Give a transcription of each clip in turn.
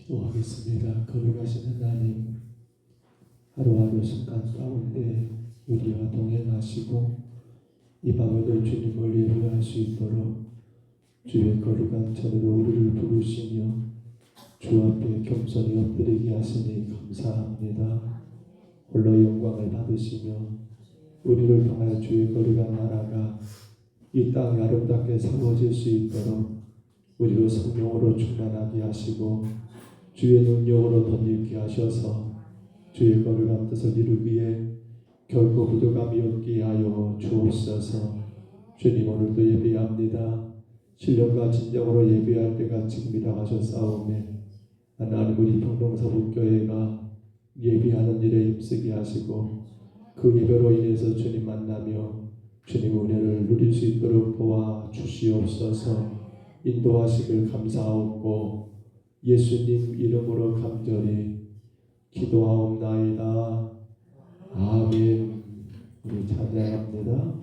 기도하겠습니다. 거룩하신 하나님, 하루하루 순간 가운데 우리와 동행하시고 이 밤에도 주님을 예배할 수 있도록 주의 거룩한 전으로 우리를 부르시며 주 앞에 겸손히 엎드리게 하시니 감사합니다. 홀로 영광을 받으시며 우리를 통하여 주의 거룩한 나라가 이 땅에 아름답게 세워질 수 있도록 우리로 성령으로 충만하게 하시고 주의 능력으로 덧입게 하셔서 주의 거룩한 뜻을 이루기에 결코 부족함이 없게 하여 주옵소서. 주님, 오늘도 예배합니다. 신령과 진정으로 예배할 때가 지금이라 하셨사오매 하나님, 우리 평동서북교회가 예배하는 일에 힘쓰게 하시고 그 예배로 인해서 주님 만나며 주님 은혜를 누릴 수 있도록 도와주시옵소서. 인도하시길 감사하옵고 예수님 이름으로 간절히 기도하옵나이다. 아멘. 우리 찬양합니다.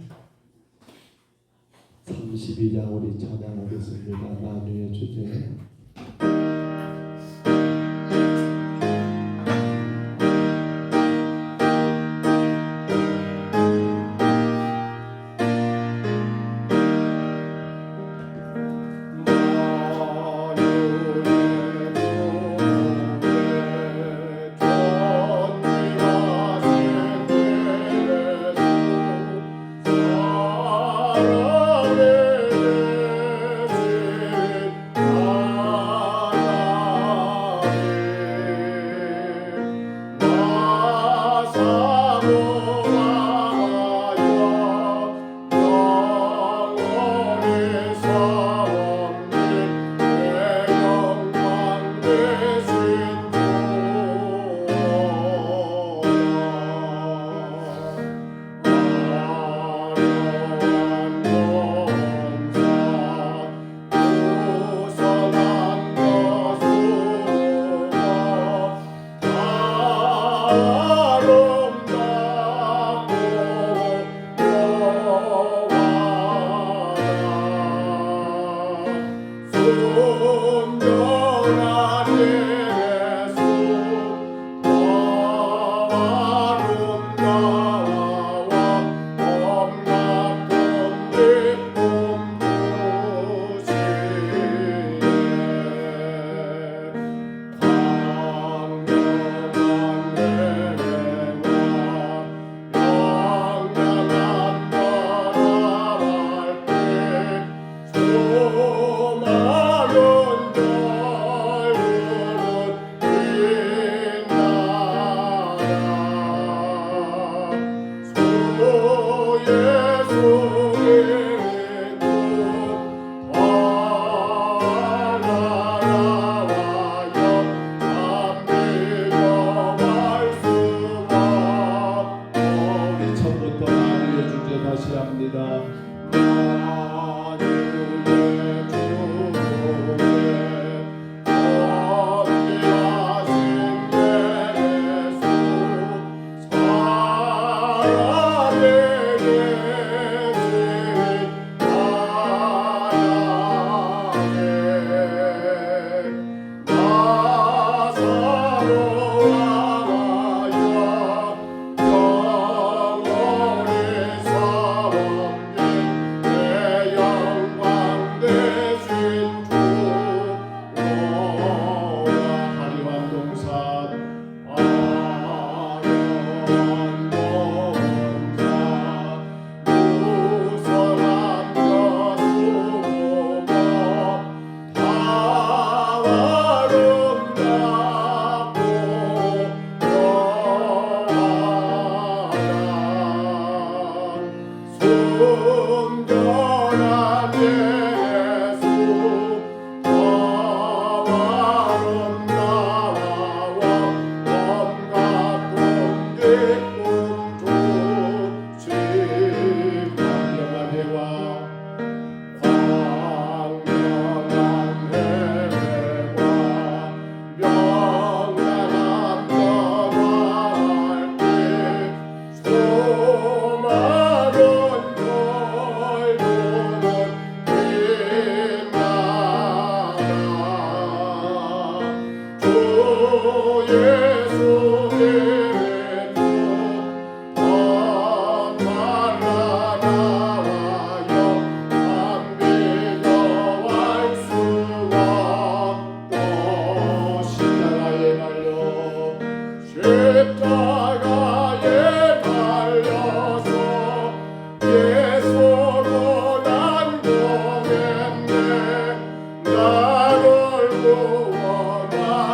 32장 우리 찬양하겠습니다. 만유의 주제.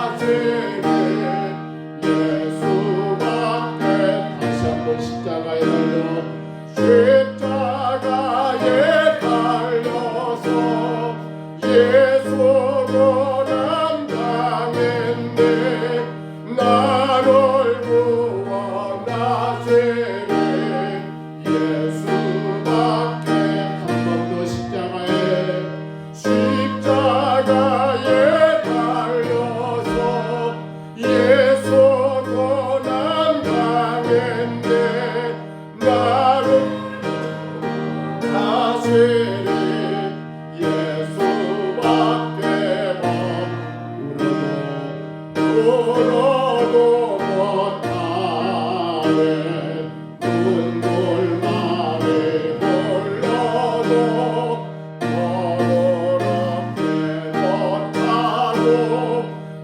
구원하시네 예수밖에 다시 한번 십자가에 달려서 예수 고난 당했네 나를 구원하시네 예수밖에 한 번 더 십자가에 달려서 예수 고난 당했네 나를 하시니 예수밖에만 울어도 못하네 눈물만이 흘러도 너그럽게 못하고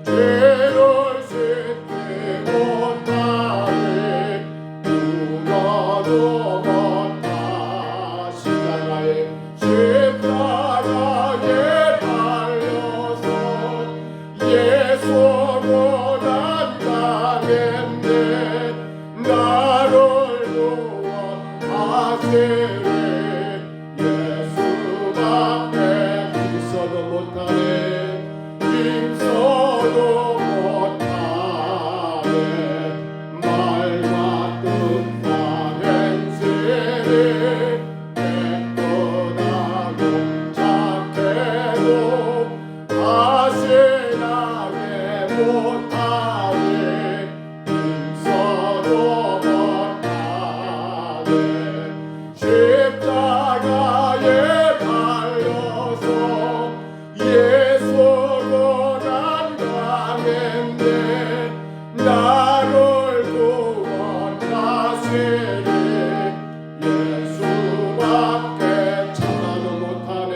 죄를 씻지 못하네 울어도 못하 십자가에 달려서 예수 고난 당했네 나를 구원하시네 예수밖에 힘써도 못하네 힘써도 못하네 말과 뜻과 행실이 깨끗하고 착해도 다신하게 못하네 힘써도 못하네 십자가에 달려서 예수 고난 당했네 나를 구원하시네 예수밖에 참아도 못하네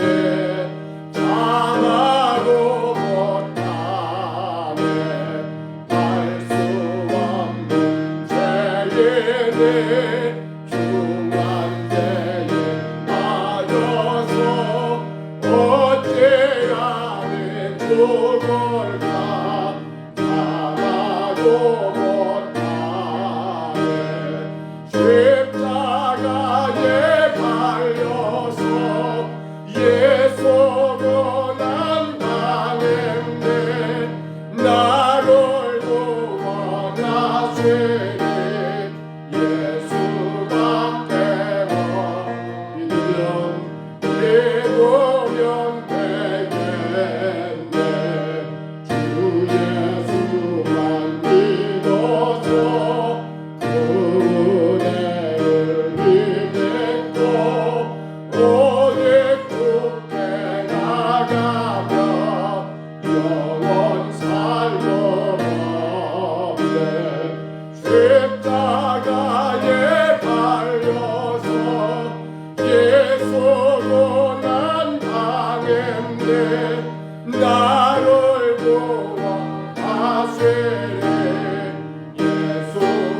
참아도 못하네 할 수 없는 죄인이 중환자에 빠져서 어찌하면 죽을까 참아도 못하네 십자가에 달려서 예수 고난 당했네 나를 구원하시네 예수밖에 믿으면 되겠네 주 예수만 믿어서 그 은혜를 힘입고 오직 죽게 나가며 영원 살고 없네 십자가에 달려서 예수 고난 당했네 나를 구원하시네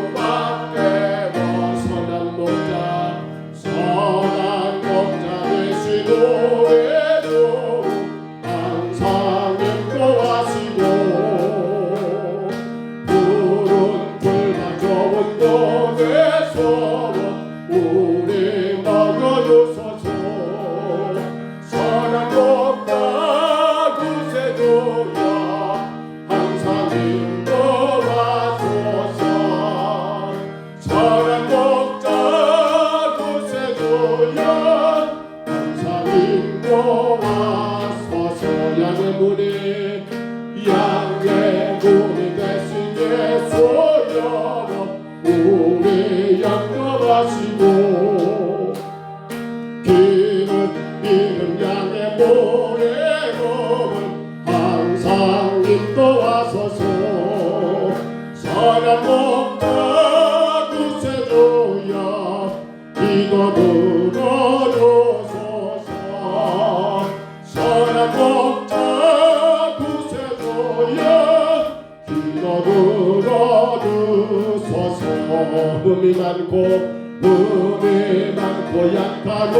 예수밖에 더 선한 목자 되시도에도 항상 인도하시고 푸른 풀과 좁은 곳에서 우리 먹어주소서 선한 목자 구세주여 항상 인도하소서 선한 목자 구세주여 항상 인도하소서 양의 문이 되신 예수여 우리 양도하시고 기는 이는 양의 문에 검은 항상 인도하소서 선한 목자 구세주여 이거 들어주소서 선한 목자 구세주여 이거 들어주소서 흠이 많고 약하고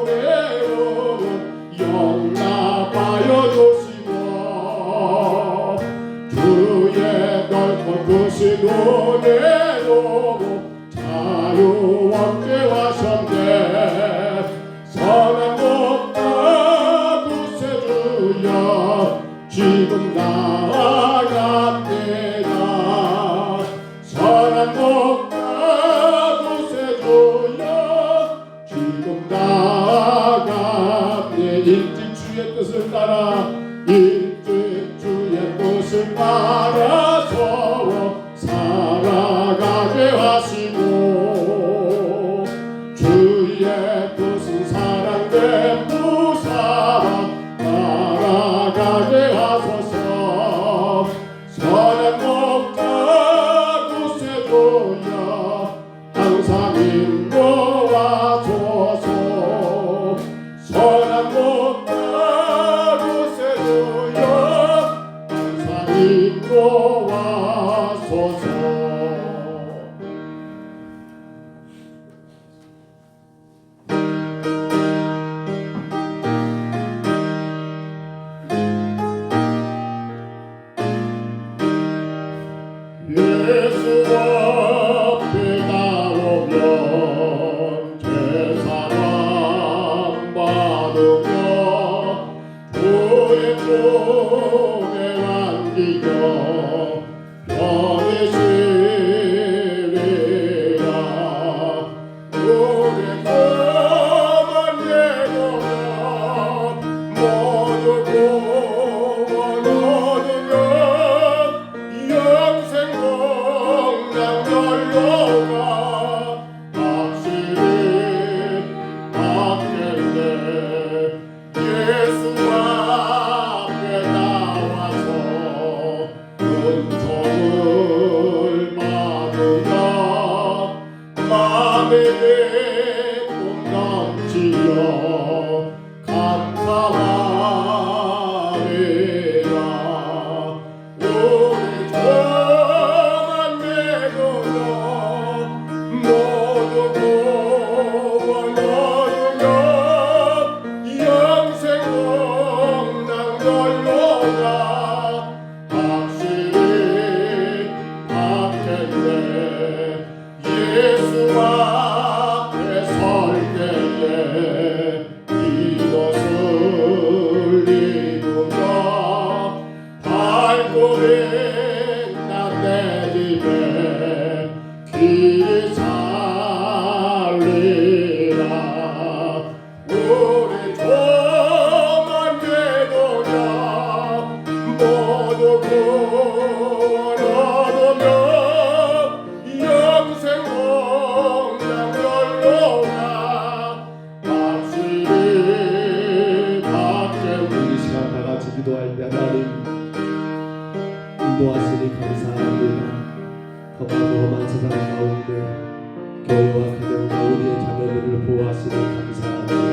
외로운 영납하여 주시고 은혜로 자유롭게 하셨네. 선한 것과 구세주여 지금 나아갑니다. 선한 것과 구세주여 지금 나아갑니다. 일찍 주의 뜻을 따라 일찍 주의 뜻을 따라서 살아가게 하시고 주의 뜻은 사랑된 무사와 따라가게 하소서. 선한 목자 구세주여 항상 인도하소서. 선한 목자 구세주여 항상 인도하소서. 예수 앞에 나오면 제사만 받으며 주의 품에 안기며 편히 쉬리라. 우리 그만 예고면 모두 구원 얻으며 영생 공양열로가 확실히 받겠네. 예수 앞에 나와서 은총을 받으며 마음에 기쁨 넘치며 감사하리라. 우리 저만 믿으며 모두 구원 얻으며 영생 공양열로가 확실히 받겠네. 예수 앞에 설 때에 이것을 입으며 발걸음 난내 집에 길이 살리라. 우리 저만 믿으며 모두 구원 얻으며 영생 공양열로가 확실히 받겠네. 이 시간 다 같이 기도할 때 하나님 인도하시니 감사합니다. 험하고 험한 세상 가운데 교회와 가정과 우리의 자녀들을 보호하시니 감사합니다.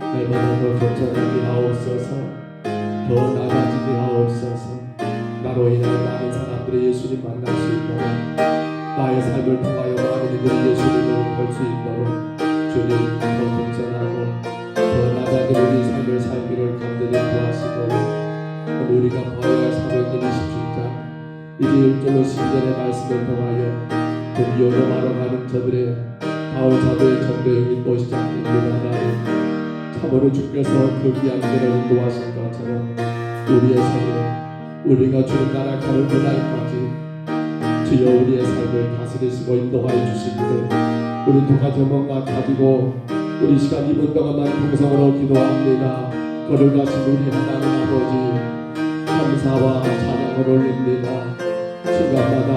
날마다 더 겸손하게 하옵소서. 더 나아지게 하옵소서. 나로 인해 많은 사람들이 예수님 만날 수 있도록 나의 삶을 통하여 많은 이들이 예수님을 볼 수 있도록 주님 더 겸손하고 더 낮아진 우리 삶을 살기를 간절히 구하시고 우리가 버려야 할 사도행전 27장 이제 1절로 10절의 말씀을 통하여 드디어 로마로 가는 저들의 바울 사도의 전도행이 또 시작됩니다. 하나님 참으로 주께서 그 귀한 길을 인도하신 것처럼 우리의 삶에 우리가 주는 나라 가는 그날까지 주여 우리의 삶을 다스리시고 인도하여 주시기를 우리 두 가지 뭔가 가지고 우리 시간 2분 동안만 통성으로 기도합니다. 거룩하신 우리 하나님 아버지 감사와 찬양을 올립니다. 순간마다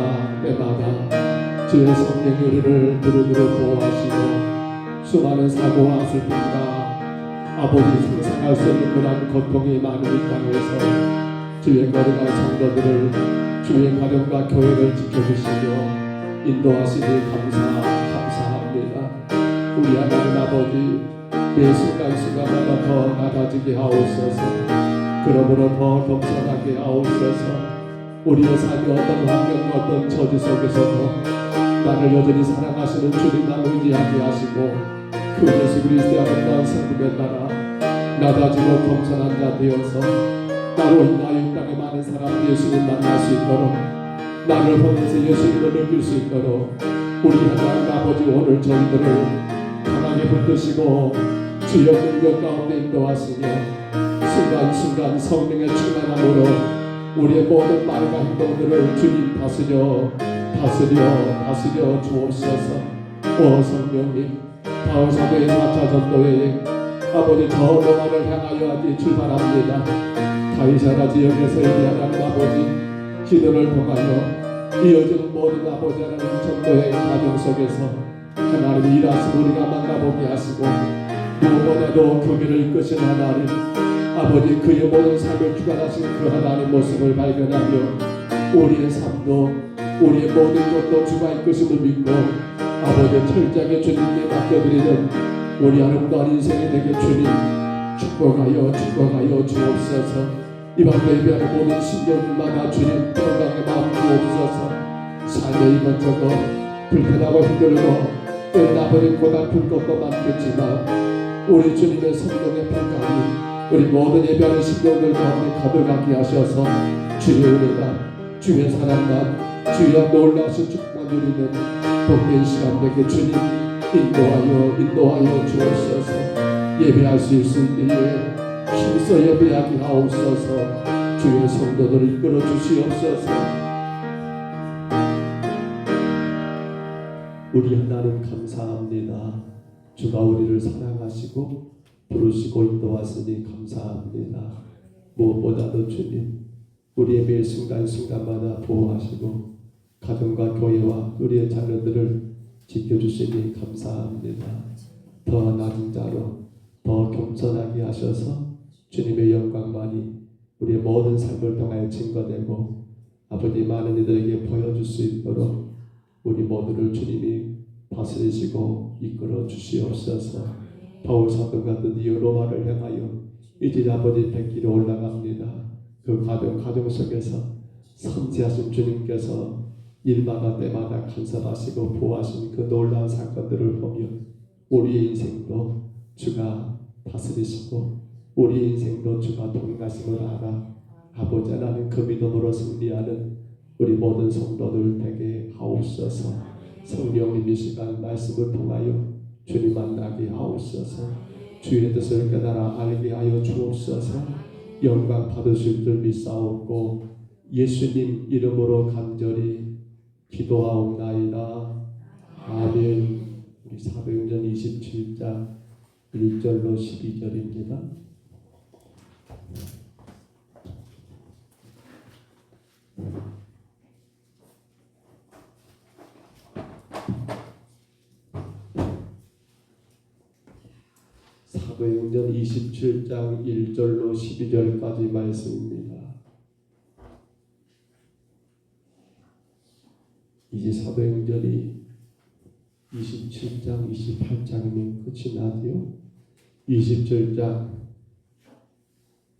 때마다 주의 성령 우리를 두루두루 보호하시고 수많은 사고와 슬픔과 아버지 상상할 수 없는 그런 고통이 많은 이 땅에서 주의 거룩한 성도들을 주의 가정과 교회를 지켜주시며 인도하시니 감사합니다. 우리 하나님 아버지 매 순간순간마다 더 낮아지게 하옵소서. 그러므로 더 겸손하게 하옵소서. 우리의 삶이 어떤 환경 어떤 처지 속에서도 나를 여전히 사랑하시는 주님만 의지하게 하시고 그 예수 그리스도의 아름다운 성품에 따라 낮아지고 겸손한 자 되어서 나로 인하여 이 땅에 많은 사람 예수님 만날 수 있도록 나를 보면서 예수님을 느낄 수 있도록 우리 하나님 아버지 오늘 저희들을 강하게 붙드시고 주여 능력 가운데 인도하시며 순간순간 성령의 충만함으로 우리의 모든 말과 행동들을 주님 다스려 주옵소서. 오 성령님, 바울 사도의 4차 전도여행 아버지 저 로마를 향하여 아직 출발합니다. 가이사라 지역에서 우리 하나님 아버지 기도를 통하여 이어지는 모든 아버지 하나님 전도의 과정 속에서 하나님이 일하시고 우리가 만나보게 하시고 무엇보다도 그 길을 이끄신 하나님 아버지 그의 모든 삶을 주관하신 그 하나님 모습을 발견하며 우리의 삶도 우리의 모든 것도 주가 이끄심을 믿고 아버지 철저하게 주님께 맡겨드리는 우리 아름다운 인생이 되게 주님 축복하여 주옵소서. 이 밤 예배하는 모든 신령들마다 주님 건강의 마음 주옵소서. 삶의 이것저것 불편하고 힘들고 때는 아버지 고달픈 것도 많겠지만 우리 주님의 성령의 평강이 우리 모든 예배하는 신령들 가운데 가득하게 하셔서 주의 은혜가 주의 사랑만 주의 놀라신 축복만 누리는 복된 시간 되게 주님 인도하여 주옵소서. 예배할 수 있을 때에 힘써 예배하게 하옵소서. 주의 성도들을 이끌어 주시옵소서. 우리 하나님 감사합니다. 주가 우리를 사랑하시고 부르시고 인도하시니 감사합니다. 무엇보다도 주님 우리의 매 순간순간마다 보호하시고 가정과 교회와 우리의 자녀들을 지켜주시니 감사합니다. 더 낮은 자로 더 겸손하게 하셔서 주님의 영광만이 우리의 모든 삶을 통하여 증거되고 아버지 많은 이들에게 보여줄 수 있도록 우리 모두를 주님이 다스리시고 이끌어 주시옵소서. 바울 사도가 드디어 로마를 향하여 이제 아버지 백길에 올라갑니다. 그 가정 속에서 섬세하신 주님께서 일마다 때마다 간섭하시고 보호하신 그 놀라운 사건들을 보며 우리의 인생도 주가 다스리시고 우리 인생도 주가 동행하심을 알아 아버지 하나님 그 믿음으로 승리하는 우리 모든 성도들 되게 하옵소서. 성령님 이 시간 말씀을 통하여 주님 만나게 하옵소서. 주의 뜻을 깨달아 알게 하여 주옵소서. 영광 받으실 줄 믿사옵고 예수님 이름으로 간절히 기도하옵나이다. 아멘. 우리 사도행전 27장 1절로 12절입니다. 사도행전 27장 1절로 12절까지 말씀입니다. 이제 사도행전이 27장 28장이면 끝이 나지요. 27장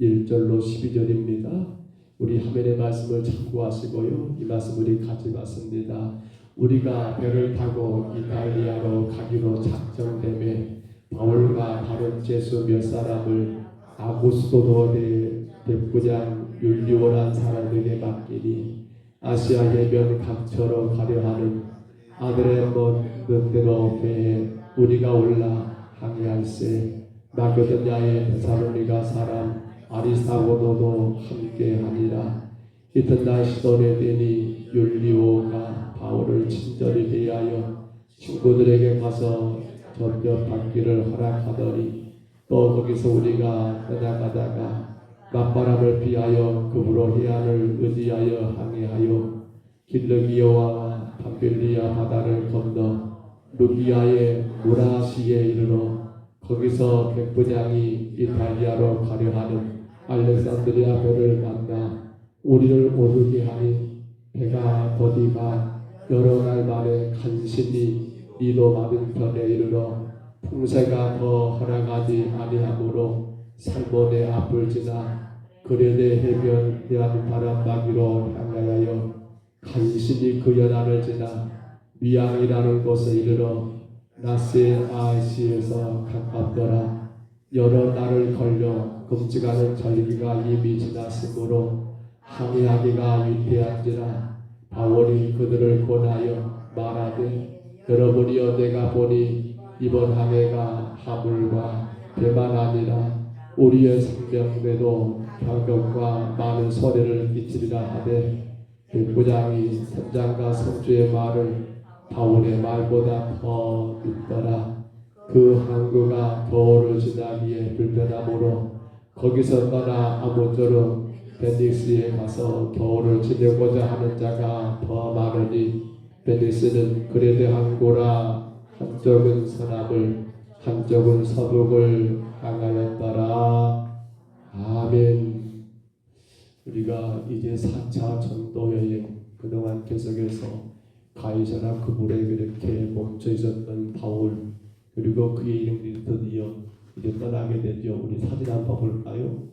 1절로 12절입니다. 우리 화면의 말씀을 참고하시고요. 이 말씀 우리 같이 봤습니다. 우리가 배를 타고 이탈리아로 가기로 작정되매 바울과 다른 제수 몇 사람을 아구스도 대부장 율리오란 사람에게 맡기니 아시아 해변 각처로 가려 하는 아드레몬 뜻대로 배에 우리가 올라 항해할세. 마게도냐의 데살로니가 사람 아리스타고도 함께하니라. 이튿날 시돈에 되니 율리오가 바울을 친절히 대하여 친구들에게 가서 전접받기를 허락하더니 또 거기서 우리가 떠나가다가 맞바람을 피하여 급으로 해안을 의지하여 항해하여 길르기오와 밤빌리아 바다를 건너 루기아의 무라시에 이르러 거기서 백부장이 이탈리아로 가려 하는 알렉산드리아 배를 만나 우리를 오르게 하니 배가 더디가 여러 날 만에 간신히 이도 맞은편에 이르러 풍세가 더 허락하지 아니하므로 살몬의 앞을 지나 그레네 해변 대한 바람막이로 향하여 간신히 그 연안을 지나 미앙이라는 곳에 이르러 나세 아시에서 가깝더라. 여러 날을 걸려 금지가는 절기가 이미 지났으므로 항해하기가 위태한지라 바울이 그들을 권하여 말하되 여러분이여 내가 보니 이번 한 해가 하물과 배만 아니라 우리의 생명에도 경격과 많은 손해를 끼치리라 하되 백부장이 선장과 선주의 말을 바울의 말보다 더 믿더라. 그 항구가 겨울을 지나기에 불편하므로 거기서 떠나 아무쪼록 벤디스에 가서 겨울을 지내고자 하는 자가 더 많으니 벤디스는 그레데 항구라 한쪽은 서남을 한쪽은 서북을 향하였더라. 아멘. 우리가 이제 4차 전도 여행 그동안 계속해서 가이사라 그물에 이렇게 멈춰 있었던 바울 그리고 그의 이름이 드디어 이제 떠나게 되죠. 우리 사진 한번 볼까요?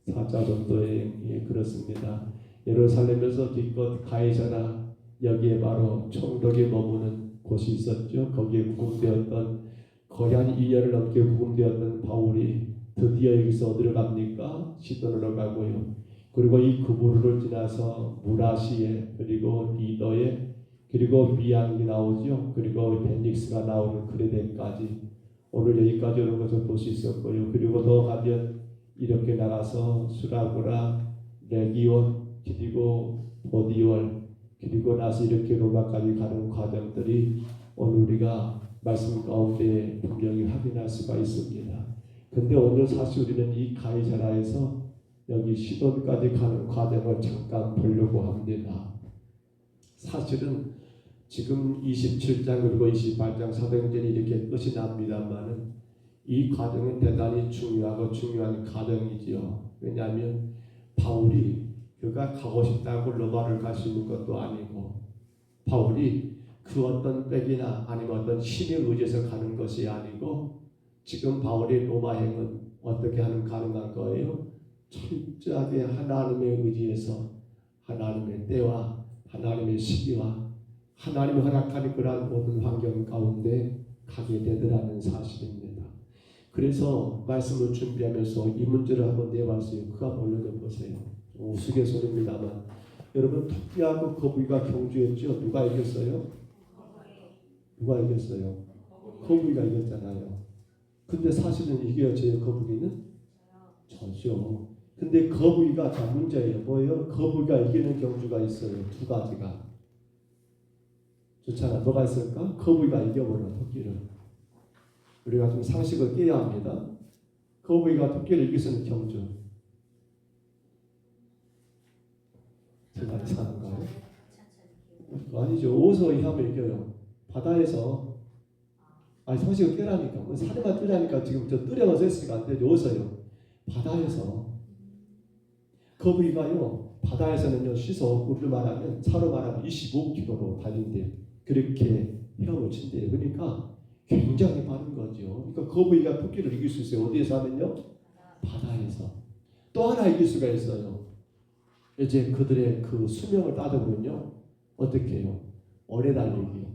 4차 전도 여행 그렇습니다. 예루살렘에서 기껏 가이사라 여기에 바로 총독이 머무는 곳이 있었죠. 거기에 구금되었던 거의 한 2년을 넘게 구금되었던 바울이 드디어 여기서 어디로 갑니까? 시돈으로 가고요. 그리고 이 그부르를 지나서 무라시에 그리고 리더에 그리고 미양이 나오죠. 그리고 벤닉스가 나오는 그레데까지 오늘 여기까지 오는 것을 볼 수 있었고요. 그리고 더 가면 이렇게 나가서 수라고라, 레기온, 그리고 보디월 그리고 나서 이렇게 로마까지 가는 과정들이 오늘 우리가 말씀 가운데 분명히 확인할 수가 있습니다. 근데 오늘 사실 우리는 이 가이사라에서 여기 시돈까지 가는 과정을 잠깐 보려고 합니다. 사실은 지금 27장 그리고 28장 사도행전이 이렇게 끝이 납니다만은 이 과정은 대단히 중요하고 중요한 과정이지요. 왜냐하면 바울이 그가 가고 싶다고 로마를 갈 수 있는 것도 아니고 바울이 그 어떤 백이나 아니면 어떤 힘에 의지해서 가는 것이 아니고 지금 바울의 로마행은 어떻게 하는 가능한 거예요? 철저하게 하나님의 의지에서 하나님의 때와 하나님의 시기와 하나님이 허락하는 그러한 모든 환경 가운데 가게 되더라는 사실입니다. 그래서 말씀을 준비하면서 이 문제를 한번 내봤어요. 그가 뭘로 보세요. 우스갯소리입니다만 여러분 토끼하고 거북이가 경주했죠. 누가 이겼어요? 누가 이겼어요? 거북이가 이겼잖아요. 근데 사실은 이겨져요. 거북이는? 저죠. 근데 거북이가 자 문제예요. 뭐예요? 거북이가 이기는 경주가 있어요. 두 가지가. 좋잖아. 뭐가 있을까? 거북이가 이겨버려 토끼를. 우리가 좀 상식을 깨야 합니다. 거북이가 토끼를 이길 수 있는 경주. 제가 이상한가요? 아니죠. 어디서 하면 이겨요? 바다에서. 아니 상식을 깨라니까. 사례만 뜨라니까 지금 저 뜨려서 했으니까 안 되죠. 어디서요? 바다에서. 거북이가요. 바다에서는요. 시속 우리로 말하면 차로 말하면 25km로 달린대요. 그렇게 헤엄을 친대요. 그러니까 굉장히 빠른 거죠. 그러니까 거북이가 토끼를 이길 수 있어요. 어디에서 하면요? 바다에서. 또 하나 이길 수가 있어요. 이제 그들의 그 수명을 따져보면요. 어떻게 해요? 오래 달리기.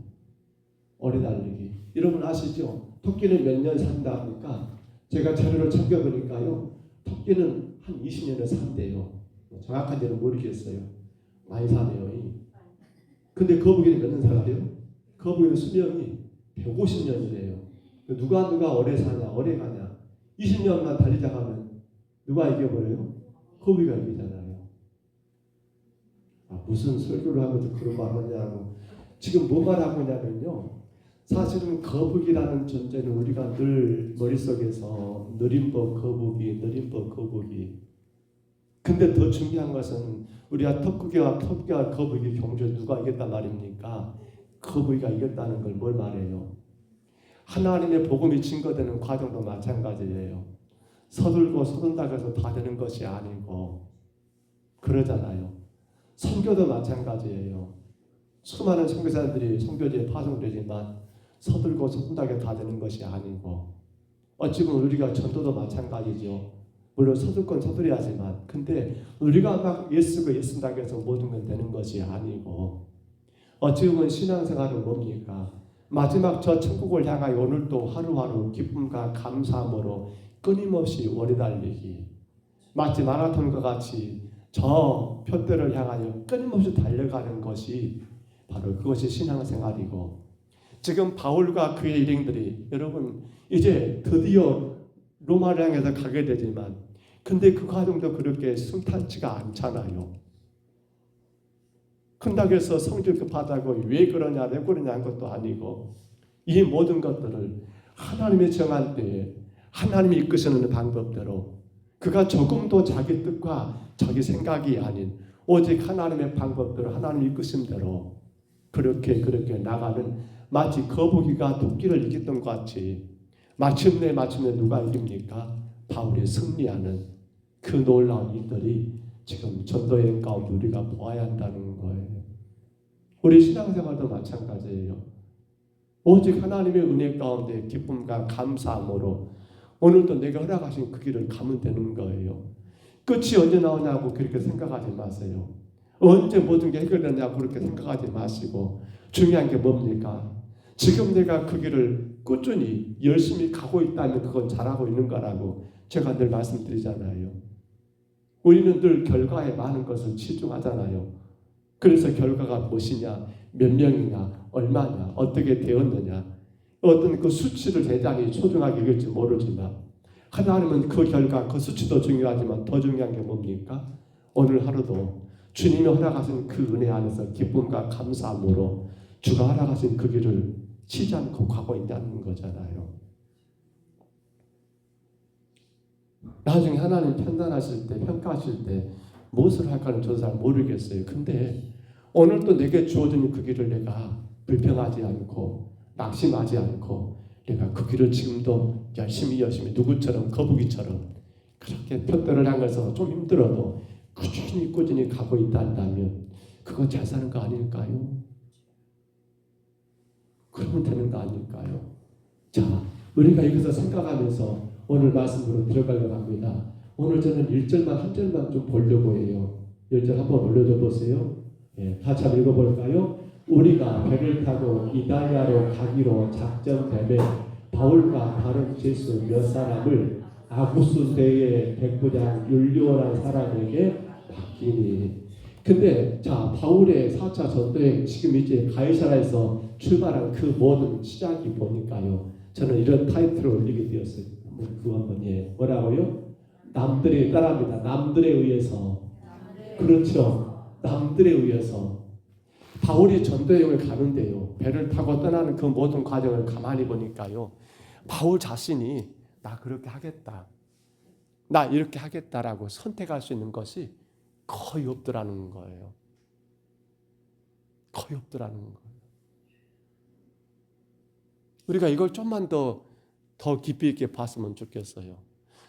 오래 달리기. 여러분 아시죠? 토끼는 몇 년 산다 하니까 제가 자료를 챙겨보니까요. 토끼는 한 20년을 산대요. 정확한지는 모르겠어요. 많이 사네요. 근데 거북이는 몇 년 살아요? 거북이는 수명이 150년이래요. 누가 오래 사냐, 오래 가냐. 20년만 달리자 하면 누가 이겨버려요? 거북이가 이기잖아요. 무슨 설교를 하면서 그런 말을 하냐고. 지금 뭐 말하고 있냐면요. 사실은 거북이라는 존재는 우리가 늘 머릿속에서 느림법 거북이. 근데 더 중요한 것은 우리가 토끼와 거북이 경주에 누가 이겼단 말입니까? 거북이가 이겼다는 걸 뭘 말해요? 하나님의 복음이 증거되는 과정도 마찬가지예요. 서둘고 서둔다고 해서 다 되는 것이 아니고 그러잖아요. 선교도 마찬가지예요. 수많은 선교사들이 선교지에 파송되지만 서둘고 서둔다고 다 되는 것이 아니고 어찌 보면 우리가 전도도 마찬가지죠. 물론 서둘건 서둘러야지만 근데 우리가 막 예수고 예수다고 해서 모든 건 되는 것이 아니고 어찌 보면 신앙생활은 뭡니까? 마지막 저 천국을 향하여 오늘도 하루하루 기쁨과 감사함으로 끊임없이 오래 달리기 마치 마라톤과 같이 저 표대를 향하여 끊임없이 달려가는 것이 바로 그것이 신앙생활이고, 지금 바울과 그의 일행들이 여러분 이제 드디어 로마를 향해서 가게 되지만 근데 그 과정도 그렇게 순탄치가 않잖아요. 큰다고 해서 성질 급하다고 왜 그러냐 왜 그러냐 한 것도 아니고, 이 모든 것들을 하나님의 정한 때에 하나님이 이끄시는 방법대로 그가 조금도 자기 뜻과 자기 생각이 아닌 오직 하나님의 방법대로 하나님 이끄심대로 그렇게 나가는, 마치 거북이가 토끼를 이겼던 것 같이 마침내 누가 이깁니까? 바울이 승리하는 그 놀라운 일들이 지금 전도여행 가운데 우리가 보아야 한다는 거예요. 우리 신앙생활도 마찬가지예요. 오직 하나님의 은혜 가운데 기쁨과 감사함으로 오늘도 내가 허락하신 그 길을 가면 되는 거예요. 끝이 언제 나오냐고 그렇게 생각하지 마세요. 언제 모든 게 해결되냐고 그렇게 생각하지 마시고, 중요한 게 뭡니까? 지금 내가 그 길을 꾸준히 열심히 가고 있다면 그건 잘하고 있는 거라고 제가 늘 말씀드리잖아요. 우리는 늘 결과에 많은 것을 치중하잖아요. 그래서 결과가 무엇이냐, 몇 명이냐, 얼마냐, 어떻게 되었느냐, 어떤 그 수치를 대단히 소중하게 여길지 모르지만 하나님은 그 결과, 그 수치도 중요하지만 더 중요한 게 뭡니까? 오늘 하루도 주님이 허락하신 그 은혜 안에서 기쁨과 감사함으로 주가 허락하신 그 길을 치지 않고 가고 있다는 거잖아요. 나중에 하나님 판단하실 때, 평가하실 때 무엇을 할까는 저도 잘 모르겠어요. 근데 오늘도 내게 주어진 그 길을 내가 불평하지 않고 낙심하지 않고 내가 그 길을 지금도 열심히 누구처럼 거북이처럼 그렇게 표대를 향해서 좀 힘들어도 꾸준히 가고 있다면 그거 잘 사는 거 아닐까요? 그러면 되는 거 아닐까요? 자, 우리가 여기서 생각하면서 오늘 말씀으로 들어가려고 합니다. 오늘 저는 1절만 한 절만 좀 보려고 해요. 1절 한번 올려줘 보세요. 예, 같이 한번 읽어볼까요? 우리가 배를 타고 이달리아로 가기로 작정되매 바울과 다른 제수 몇 사람을 아구스 대의 백부장 율리오라는 사람에게 맡기니. 근데 자, 바울의 4차 전도행 지금 이제 가이사라에서 출발한 그 모든 시작이 보니까요, 저는 이런 타이틀을 올리게 되었어요. 그거 한번, 예, 뭐라고요? 남들에 따라합니다. 남들에 의해서. 그렇죠. 남들에 의해서. 바울이 전도여행을 가는데요, 배를 타고 떠나는 그 모든 과정을 가만히 보니까요, 바울 자신이 나 그렇게 하겠다, 나 이렇게 하겠다라고 선택할 수 있는 것이 거의 없더라는 거예요. 거의 없더라는 거예요. 우리가 이걸 좀만 더 깊이 있게 봤으면 좋겠어요.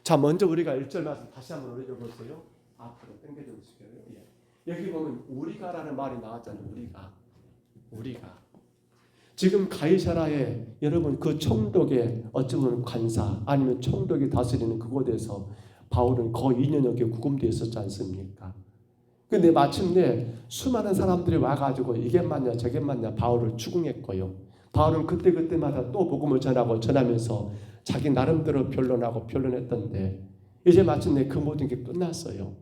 자, 먼저 우리가 1절 말씀 다시 한번 올려보세요. 앞으로 당겨주시고요. 예. 여기 보면 우리가라는 말이 나왔잖아요. 우리가 지금 가이사라에 여러분 그 총독의 어쩌면 관사 아니면 총독이 다스리는 그곳에서 바울은 거의 2년여개 구금되어 있었지 않습니까? 근데 마침내 수많은 사람들이 와가지고 이게 맞냐 저게 맞냐 바울을 추궁했고요. 바울은 그때마다 또 복음을 전하면서 자기 나름대로 변론했던데 이제 마침내 그 모든 게 끝났어요.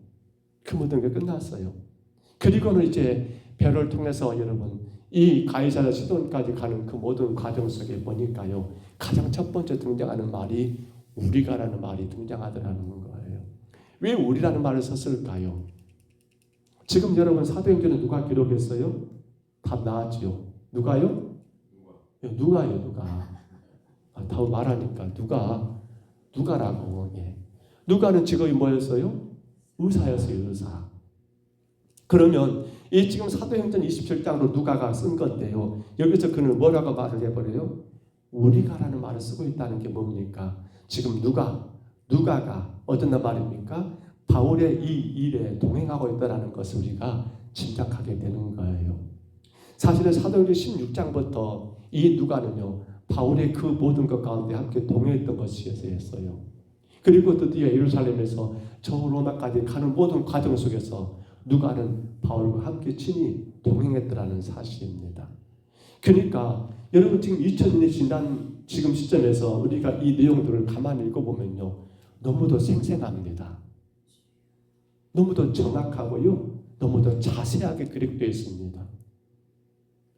그 모든 게 끝났어요. 그리고는 이제 배를 통해서 여러분 이 가이사라 시돈까지 가는 그 모든 과정 속에 보니까요, 가장 첫 번째 등장하는 말이 우리가라는 말이 등장하더라는 거예요. 왜 우리라는 말을 썼을까요? 지금 여러분 사도행전에 누가 기록했어요? 답 나왔죠. 누가요? 누가요? 누가? 다 말하니까 누가라고. 예. 누가는 직업이 뭐였어요? 의사였어요. 의사. 그러면 이 지금 사도행전 27장으로 누가가 쓴 건데요, 여기서 그는 뭐라고 말을 해버려요? 우리가라는 말을 쓰고 있다는 게 뭡니까? 지금 누가가 어떤 말입니까? 바울의 이 일에 동행하고 있다는 것을 우리가 짐작하게 되는 거예요. 사실은 사도행전 16장부터 이 누가는요, 바울의 그 모든 것 가운데 함께 동행했던 것이었어요. 그리고 드디어 예루살렘에서 저 로마까지 가는 모든 과정 속에서 누가는 바울과 함께 친히 동행했더라는 사실입니다. 그러니까 여러분 지금 2000년이 지난 지금 시점에서 우리가 이 내용들을 가만히 읽어보면요, 너무도 생생합니다. 너무도 정확하고요, 너무도 자세하게 기록되어 있습니다.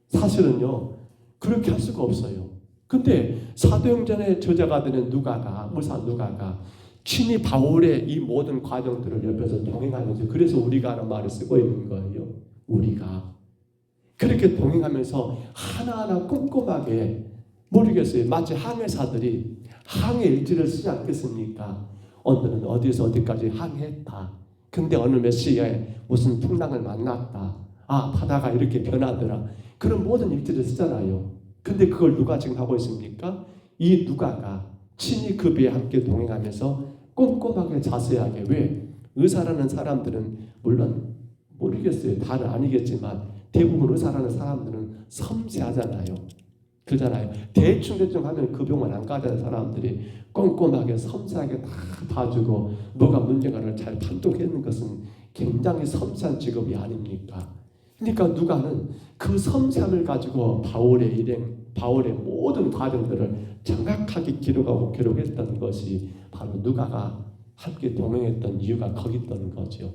사실은요, 그렇게 할 수가 없어요. 근데 사도행전의 저자가 되는 누가가, 무사 누가가 친히 바울의 이 모든 과정들을 옆에서 동행하면서, 그래서 우리가라는 말을 쓰고 있는 거예요. 우리가 그렇게 동행하면서 하나하나 꼼꼼하게, 모르겠어요, 마치 항해사들이 항해 일지를 쓰지 않겠습니까? 오늘은 어디서 어디까지 항해했다. 근데 어느 몇 시에 무슨 풍랑을 만났다. 아, 바다가 이렇게 변하더라. 그런 모든 일지를 쓰잖아요. 근데 그걸 누가 지금 하고 있습니까? 이 누가가 친히 그 배에 함께 동행하면서 꼼꼼하게 자세하게. 왜? 의사라는 사람들은, 물론 모르겠어요, 다는 아니겠지만 대부분 의사라는 사람들은 섬세하잖아요. 그잖아요. 대충 하면 그 병원 안 가자는 사람들이 꼼꼼하게 섬세하게 다 봐주고 뭐가 문제가를 잘 판독하는 것은 굉장히 섬세한 직업이 아닙니까? 그러니까 누가는 그 섬세함을 가지고 바울의 일행, 바울의 모든 과정들을 정확하게 기록했던 것이 바로 누가가 함께 동행했던 이유가 거기 있던 거죠.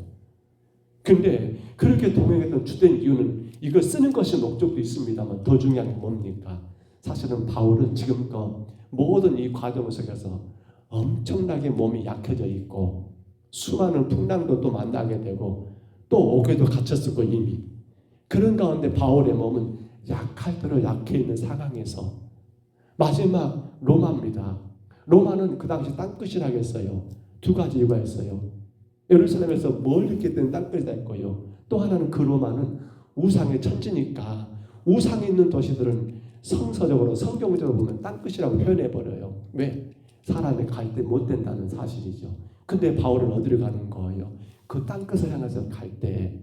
근데 그렇게 동행했던 주된 이유는, 이거 쓰는 것이 목적도 있습니다만 더 중요한 게 뭡니까? 사실은 바울은 지금껏 모든 이 과정 속에서 엄청나게 몸이 약해져 있고 수많은 풍랑도 또 만나게 되고 또 옥에도 갇혔었고, 이미 그런 가운데 바울의 몸은 약할 대로 약해 있는 상황에서 마지막 로마입니다. 로마는 그 당시 땅끝이라겠어요. 두 가지 이유가 있어요. 예루살렘에서 멀리 있게 된 땅끝이다 있고요, 또 하나는 그 로마는 우상의 천지니까 우상이 있는 도시들은 성서적으로, 성경적으로 보면 땅끝이라고 표현해버려요. 왜? 사람이 갈 때 못 된다는 사실이죠. 근데 바울은 어디로 가는 거예요? 그 땅끝을 향해서 갈 때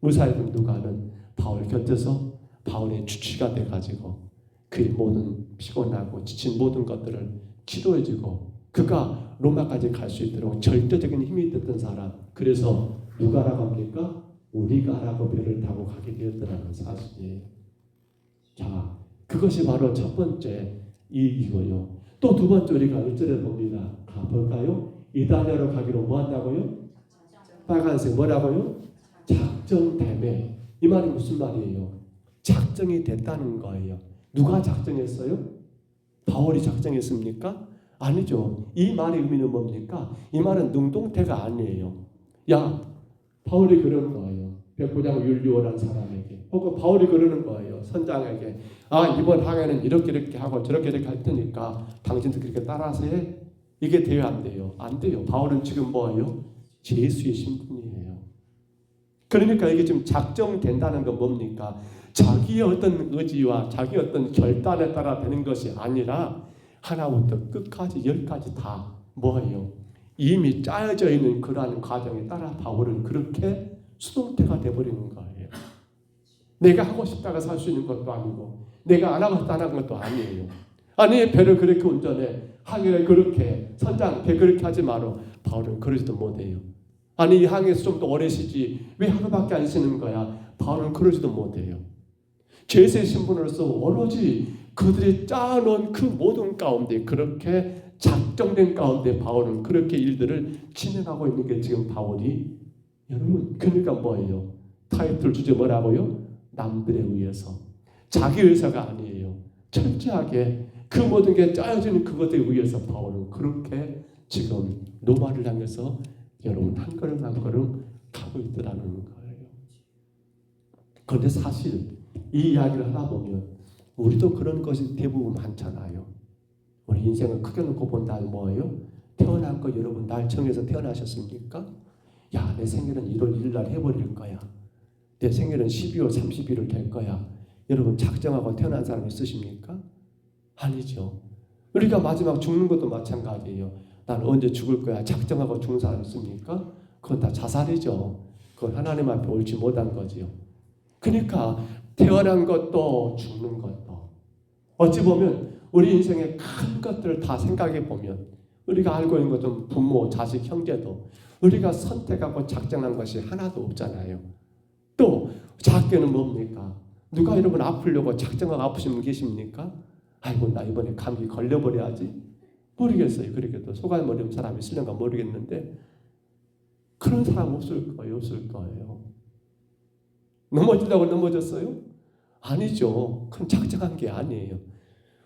의사였던 누가는 바울 곁에서 바울의 주치가 돼가지고 그의 모든 피곤하고 지친 모든 것들을 치료해주고 그가 로마까지 갈 수 있도록 절대적인 힘이 됐던 사람. 그래서 누가라고 합니까? 우리가라고 배를 타고 가게 되었다는 사실이에요. 자, 그것이 바로 첫 번째 이유고요. 또 두 번째 우리가 1절에 봅니다. 가볼까요? 이달리아로 가기로 뭐 한다고요? 빨간색 뭐라고요? 작정되매. 이 말이 무슨 말이에요? 작정이 됐다는 거예요. 누가 작정했어요? 바울이 작정했습니까? 아니죠. 이 말의 의미는 뭡니까? 이 말은 능동태가 아니에요. 야, 바울이 그런 거예요. 백부장 율리오라는 사람에게, 혹은 바울이 그러는 거예요. 선장에게. 아, 이번 항해는 이렇게 하고 저렇게 할 테니까 당신들 그렇게 따라서 해. 이게 돼요, 안 돼요? 안 돼요. 바울은 지금 뭐예요? 제수의 신분이에요. 그러니까 이게 지금 작정된다는 건 뭡니까? 자기의 어떤 의지와 자기의 어떤 결단에 따라 되는 것이 아니라 하나부터 끝까지 열까지 다 뭐예요? 이미 짜여져 있는 그러한 과정에 따라 바울은 그렇게 수동태가 되어버리는 거예요. 내가 하고 싶다가 살 수 있는 것도 아니고 내가 안 하고 싶다 하는 것도 아니에요. 아니, 배를 그렇게 운전해, 항해를 그렇게, 선장 배 그렇게 하지 마라. 바울은 그러지도 못해요. 아니, 이 항해에서 좀 더 오래 쉬지 왜 하루밖에 안 쉬는 거야? 바울은 그러지도 못해요. 제수의 신분으로서 오로지 그들이 짜놓은 그 모든 가운데, 그렇게 작정된 가운데 바울은 그렇게 일들을 진행하고 있는 게 지금 바울이, 여러분, 그러니까 뭐예요? 타이틀 주제 뭐라고요? 남들에 의해서. 자기 의사가 아니에요. 철저하게 그 모든 게 짜여지는 그것에 의해서 바울은 그렇게 지금 로마를 향해서 여러분 한 걸음 한 걸음 가고 있더라는 거예요. 그런데 사실 이 이야기를 하다 보면 우리도 그런 것이 대부분 많잖아요. 우리 인생을 크게 놓고 본다면 뭐예요? 태어난 거, 여러분 날 정해서 태어나셨습니까? 야, 내 생일은 1월 1일 날 해버릴 거야. 내 생일은 12월 30일을 될 거야. 여러분 작정하고 태어난 사람 있으십니까? 아니죠. 우리가 마지막 죽는 것도 마찬가지예요. 난 언제 죽을 거야 작정하고 죽는 사람 있습니까? 그건 다 자살이죠. 그건 하나님 앞에 옳지 못한 거지요. 그러니까 태어난 것도 죽는 것도, 어찌 보면 우리 인생의 큰 것들을 다 생각해 보면 우리가 알고 있는 것은 부모, 자식, 형제도 우리가 선택하고 작정한 것이 하나도 없잖아요. 또 작게는 뭡니까? 누가 여러분 아프려고 작정하고 아프신 분 계십니까? 아이고, 나 이번에 감기 걸려버려야지. 모르겠어요. 그렇게 또 소갈머리 없는 사람이 있을런가 모르겠는데, 그런 사람 없을 거예요. 없을 거예요. 넘어지려고 넘어졌어요? 아니죠. 그건 작정한 게 아니에요.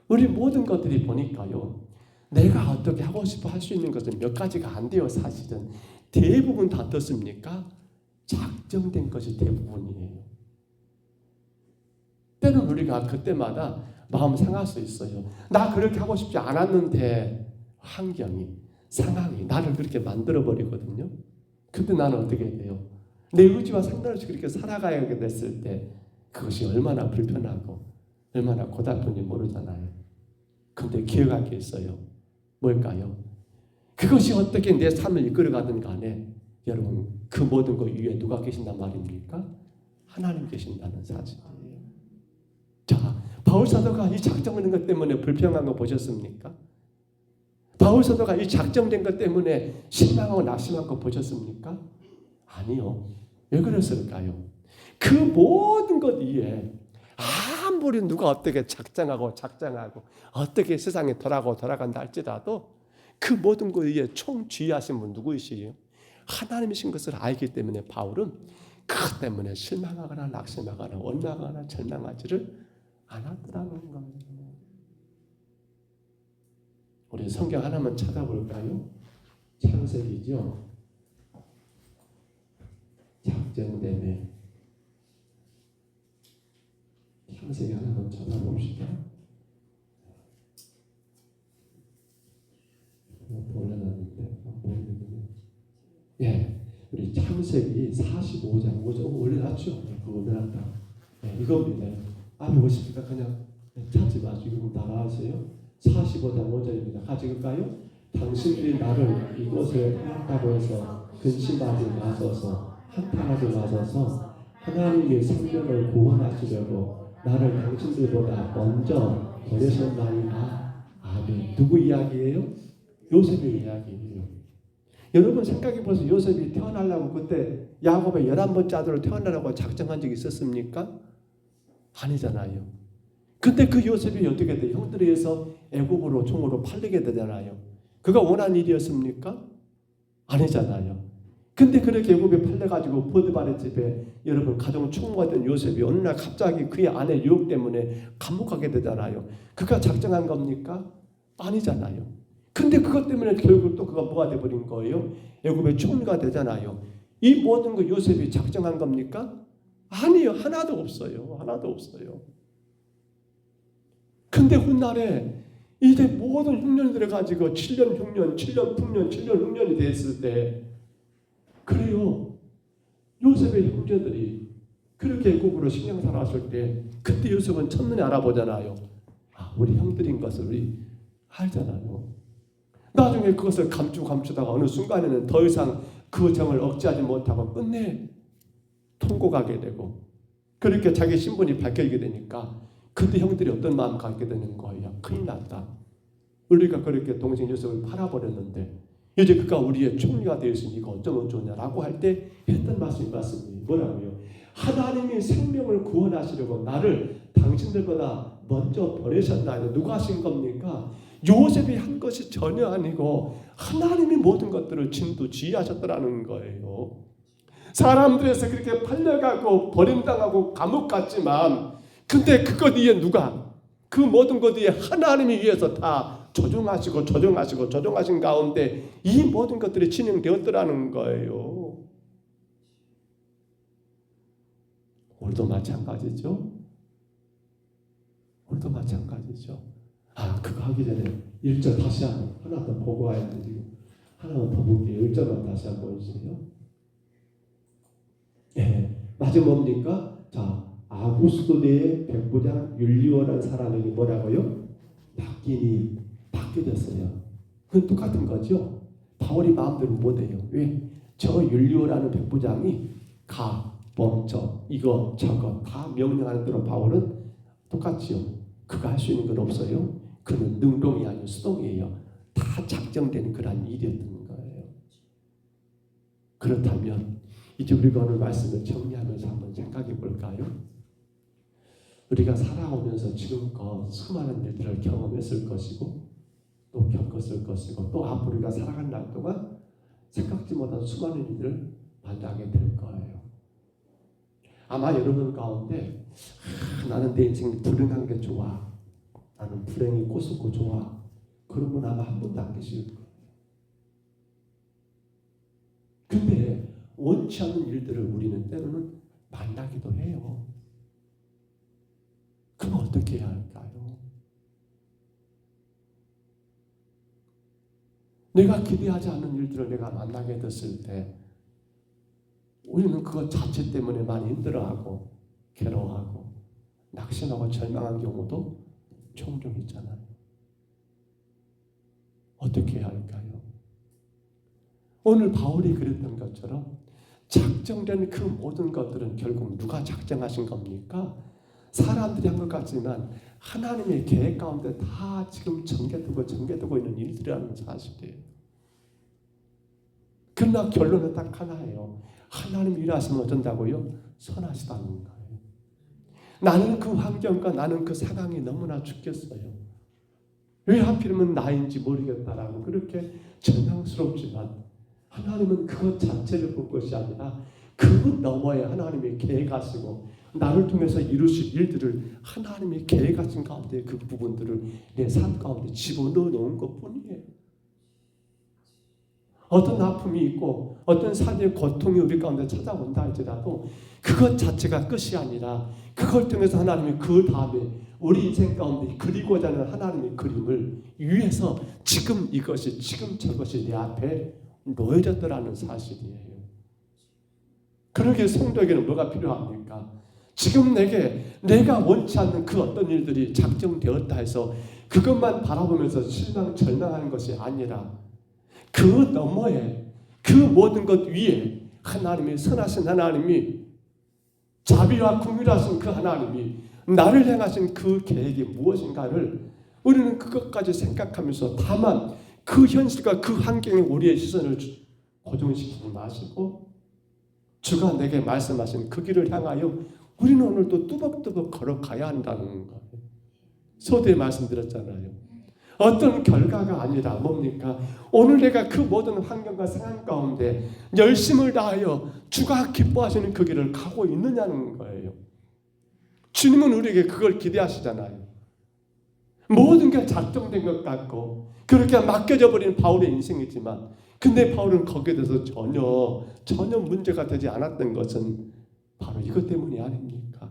우리 모든 것들이 보니까요, 내가 어떻게 하고 싶어 할 수 있는 것은 몇 가지가 안 돼요. 사실은 대부분 다 어떻습니까? 작정된 것이 대부분이에요. 때는 우리가 그때마다 마음 상할 수 있어요. 나 그렇게 하고 싶지 않았는데 환경이, 상황이 나를 그렇게 만들어버리거든요. 근데 나는 어떻게 돼요? 내 의지와 상관없이 그렇게 살아가야 됐을 때 그것이 얼마나 불편하고 얼마나 고달픈지 모르잖아요. 근데 기억할 게 있어요. 뭘까요? 그것이 어떻게 내 삶을 이끌어가든 간에 여러분 그 모든 것 위에 누가 계신단 말입니까? 하나님 계신다는 사실이에요. 자, 바울 사도가 이 작정하는 것 때문에 불평한 거 보셨습니까? 바울 사도가 이 작정된 것 때문에 실망하고 낙심한 거 보셨습니까? 아니요. 왜 그랬을까요? 그 모든 것 위에 아무리 누가 어떻게 작정하고 어떻게 세상에 돌아간다 할지라도 그 모든 것 위에 총지휘하신 분 누구이시에요? 하나님이신 것을 알기 때문에 바울은 그것 때문에 실망하거나 낙심하거나 원망하거나 절망하지를 않았다는 거예요. 우리 성경 하나만 찾아볼까요? 창세기죠. 작정됨에 창세기 하나만 찾아봅시다. 올려놨는데 모르겠네요. 예, 우리 창세기 45장 5절 올려놨죠? 그거 올려놨다. 예, 이겁니다. 앞에 보십니까? 그냥 찾지 마시고 나가세요. 45장 5절입니다. 같이 읽을까요? 당신들이 나를 이곳에 태웠다고 해서 근심하지 마소서, 한탄하지 마소서. 하나님의 생명을 구원하시려고 나를 당신들보다 먼저 보내셨나이다. 아멘. 누구 이야기예요? 요셉의 이야기예요. 여러분 생각해보세요. 요셉이 태어나려고 그때 야곱의 11번째 아들로 태어나려고 작정한 적이 있었습니까? 아니잖아요. 근데 그 요셉이 어떻게 돼요? 형들에 의해서 애국으로 총으로 팔리게 되잖아요. 그가 원한 일이었습니까? 아니잖아요. 근데 그렇게 애국에 팔려가지고 보디발의 집에 여러분 가정 총무가 된 요셉이 어느 날 갑자기 그의 아내 유혹 때문에 감옥 가게 되잖아요. 그가 작정한 겁니까? 아니잖아요. 근데 그것 때문에 결국 또 그가 뭐가 돼버린 거예요? 애국의 총리가 되잖아요. 이 모든 거 요셉이 작정한 겁니까? 아니요. 하나도 없어요. 하나도 없어요. 근데 훗날에 이제 모든 흉년들을 가지고 7년 흉년, 7년 풍년, 7년 흉년이 됐을 때 그래요. 요셉의 형제들이 그렇게 애국으로 식량 사러 왔을 때 그때 요셉은 첫눈에 알아보잖아요. 아, 우리 형들인 것을 우리 알잖아요. 나중에 그것을 감추다가 어느 순간에는 더 이상 그 정을 억제하지 못하고 끝내 통곡하게 되고 그렇게 자기 신분이 밝혀지게 되니까 그때 형들이 어떤 마음 갖게 되는 거예요. 큰일 났다. 우리가 그렇게 동생 요셉을 팔아버렸는데 이제 그가 우리의 총리가 되었으니 이거 어쩌면 좋냐라고 할 때 했던 말씀이 맞습니다. 뭐라고요? 하나님이 생명을 구원하시려고 나를 당신들보다 먼저 보내셨나요? 누가 하신 겁니까? 요셉이 한 것이 전혀 아니고 하나님이 모든 것들을 진두지휘하셨더라는 거예요. 사람들에서 그렇게 팔려가고 버림당하고 감옥 갔지만 근데 그것 위에 누가 그 모든 것 위에 하나님이 위해서 다 조정하신 가운데 이 모든 것들이 진행되었더라는 거예요. 오늘도 마찬가지죠. 오늘도 마찬가지죠. 아, 그거 하기 전에 1절 다시 하나 더 보고 와야 되고 하나만 더 볼게요. 1절만 다시 한번 보세요. 네, 마지막 뭡니까? 자, 아구스도의 백부장 율리오라는 사람에게 뭐라고요? 바뀌어졌어요. 그건 똑같은 거죠. 바울이 마음대로 못해요. 왜? 저 율리오라는 백부장이 가, 멈춰, 이거 저거 다 명령하는 대로 바울은 똑같지요. 그가 할 수 있는 건 없어요. 그는 능동이 아니고 수동이에요. 다 작정된 그런 일이었던 거예요. 그렇다면 이제 우리가 오늘 말씀을 정리하면서 한번 생각해 볼까요? 우리가 살아오면서 지금껏 수많은 일들을 경험했을 것이고 또 겪었을 것이고 또 앞으로 우리가 살아가는 날 동안 생각지 못한 수많은 일들을 만나게 될 거예요. 아마 여러분 가운데 나는 내 인생이 불행한 게 좋아, 나는 불행이 꼬숩고 좋아, 그런 분 아마 한 분도 안 계실 거예요. 근데 원치 않는 일들을 우리는 때로는 만나기도 해요. 그럼 어떻게 해야 할까요? 내가 기대하지 않는 일들을 내가 만나게 됐을 때 우리는 그것 자체 때문에 많이 힘들어하고 괴로워하고 낙심하고 절망한 경우도 종종 있잖아요. 어떻게 해야 할까요? 오늘 바울이 그랬던 것처럼 작정된 그 모든 것들은 결국 누가 작정하신 겁니까? 사람들이 한 것 같지만 하나님의 계획 가운데 다 지금 전개되고 있는 일들이라는 사실이에요. 그러나 결론은 딱 하나예요. 하나님 일하시면 어쩐다고요? 선하시다는 거예요. 나는 그 환경과 나는 그 상황이 너무나 죽겠어요. 왜 하필이면 나인지 모르겠다라고 그렇게 절망스럽지만 하나님은 그것 자체를 볼 것이 아니라 그 너머에 하나님의 계획하시고 나를 통해서 이루실 일들을 하나님의 계획하신 가운데 그 부분들을 내 삶 가운데 집어넣어 놓은 것뿐이에요. 어떤 아픔이 있고 어떤 삶의 고통이 우리 가운데 찾아온다 할지라도 그것 자체가 끝이 아니라 그걸 통해서 하나님이 그 다음에 우리 인생 가운데 그리고자 하는 하나님의 그림을 위해서 지금 이것이 지금 저것이 내 앞에 놓여졌더라는 사실이에요. 그러게 성도에게는 뭐가 필요합니까? 지금 내가 원치 않는 그 어떤 일들이 작정되었다 해서 그것만 바라보면서 절망하는 것이 아니라 그 너머에 그 모든 것 위에 하나님의 선하신 하나님이 자비와 긍휼하신 그 하나님이 나를 향하신 그 계획이 무엇인가를 우리는 그것까지 생각하면서 다만 그 현실과 그 환경에 우리의 시선을 고정시키지 마시고 주가 내게 말씀하신 그 길을 향하여 우리는 오늘도 뚜벅뚜벅 걸어가야 한다는 거예요. 소대에 말씀드렸잖아요. 어떤 결과가 아니라 뭡니까? 오늘 내가 그 모든 환경과 상황 가운데 열심을 다하여 주가 기뻐하시는 그 길을 가고 있느냐는 거예요. 주님은 우리에게 그걸 기대하시잖아요. 모든 게 작정된 것 같고 그렇게 맡겨져 버린 바울의 인생이지만 근데 바울은 거기에 대해서 전혀 문제가 되지 않았던 것은 바로 이것 때문이 아닙니까?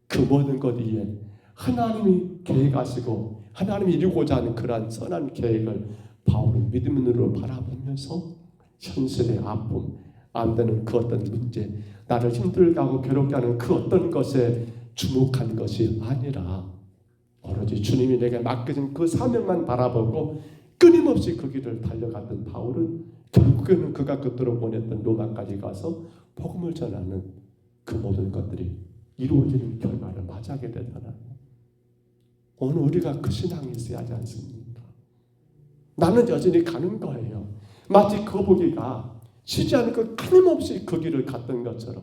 그 모든 것 위에 하나님이 계획하시고 하나님이 이루고자 하는 그러한 선한 계획을 바울은 믿음으로 바라보면서 현실의 아픔, 안 되는 그 어떤 문제, 나를 힘들게 하고 괴롭게 하는 그 어떤 것에 주목한 것이 아니라 오로지 주님이 내게 맡겨진 그 사명만 바라보고 끊임없이 그 길을 달려갔던 바울은 결국에는 그가 끝으로 보냈던 로마까지 가서 복음을 전하는 그 모든 것들이 이루어지는 결과를 맞이하게 되잖아요. 오늘 우리가 그 신앙이 있어야 하지 않습니까? 나는 여전히 가는 거예요. 마치 거북이가 쉬지 않고 끊임없이 그 길을 갔던 것처럼